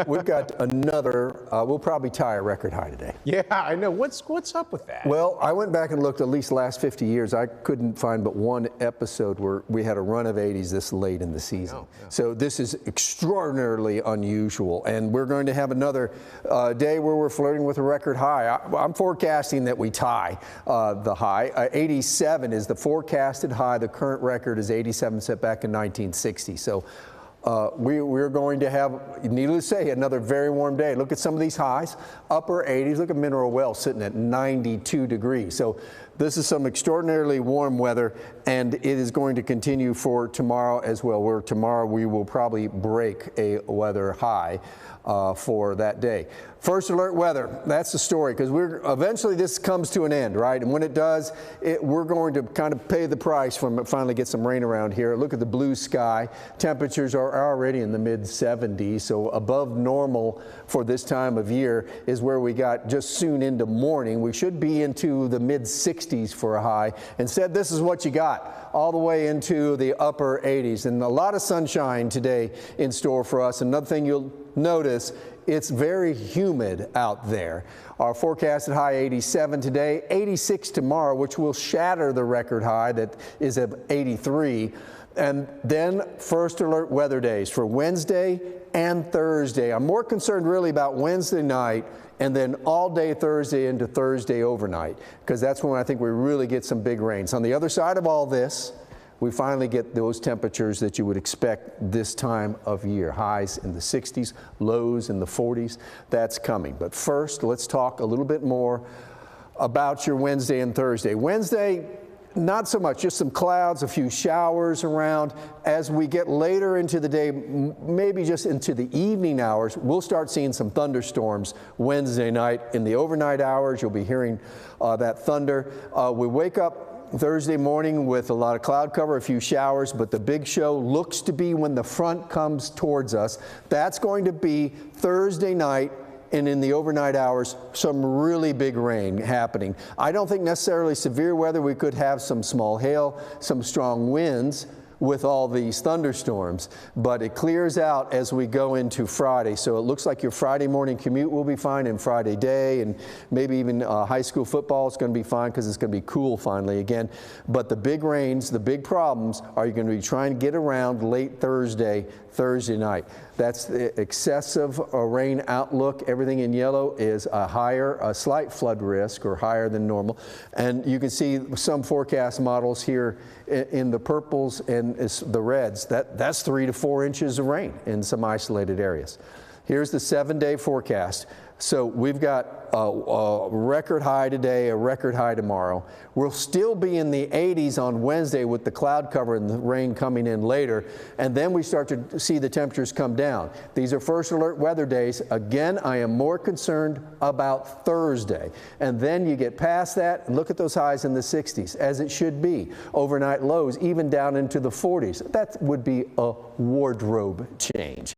We've got another, we'll probably tie a record high today. Yeah, I know. What's up with that? Well, I went back and looked at least the last 50 years. I couldn't find but one episode where we had a run of 80s this late in the season. Yeah. So this is extraordinarily unusual. And we're going to have another day where we're flirting with a record high. I'm forecasting that we tie the high. 87 is the forecasted high. The current record is 87 set back in 1960. So we're going to have, needless to say, another very warm day. Look at some of these highs, upper 80s. Look at Mineral Wells sitting at 92 degrees. So this is some extraordinarily warm weather, and it is going to continue for tomorrow as well, where tomorrow we will probably break a weather high for that day. First alert weather, that's the story, because eventually this comes to an end, right? And when it does, we're going to kind of pay the price when it finally gets some rain around here. Look at the blue sky. Temperatures are already in the mid 70s, so above normal for this time of year is where we got just soon into morning. We should be into the mid 60s for a high. Instead, this is what you got, all the way into the upper 80s. And a lot of sunshine today in store for us. Another thing you'll notice, it's very humid out there. Our forecasted high 87 today, 86 tomorrow, which will shatter the record high that is at 83. And then first alert weather days for Wednesday and Thursday. I'm more concerned really about Wednesday night and then all day Thursday into Thursday overnight, because that's when I think we really get some big rains. On the other side of all this, we finally get those temperatures that you would expect this time of year. Highs in the 60s, lows in the 40s. That's coming. But first, let's talk a little bit more about your Wednesday and Thursday. Wednesday, not so much, just some clouds, a few showers around. As we get later into the day, maybe just into the evening hours, we'll start seeing some thunderstorms Wednesday night. In the overnight hours, you'll be hearing that thunder. We wake up Thursday morning with a lot of cloud cover, a few showers, but the big show looks to be when the front comes towards us. That's going to be Thursday night, and in the overnight hours, some really big rain happening. I don't think necessarily severe weather. We could have some small hail, some strong winds with all these thunderstorms, but it clears out as we go into Friday. So it looks like your Friday morning commute will be fine, and Friday day, and maybe even high school football is going to be fine because it's going to be cool finally again. But the big rains, the big problems are you're going to be trying to get around late Thursday night. That's the excessive rain outlook. Everything in yellow is a slight flood risk or higher than normal. And you can see some forecast models here in the purples and the reds. That's 3 to 4 inches of rain in some isolated areas. Here's the 7-day forecast. So we've got a record high today, a record high tomorrow. We'll still be in the 80s on Wednesday with the cloud cover and the rain coming in later. And then we start to see the temperatures come down. These are first alert weather days. Again, I am more concerned about Thursday. And then you get past that and look at those highs in the 60s, as it should be. Overnight lows even down into the 40s. That would be a wardrobe change.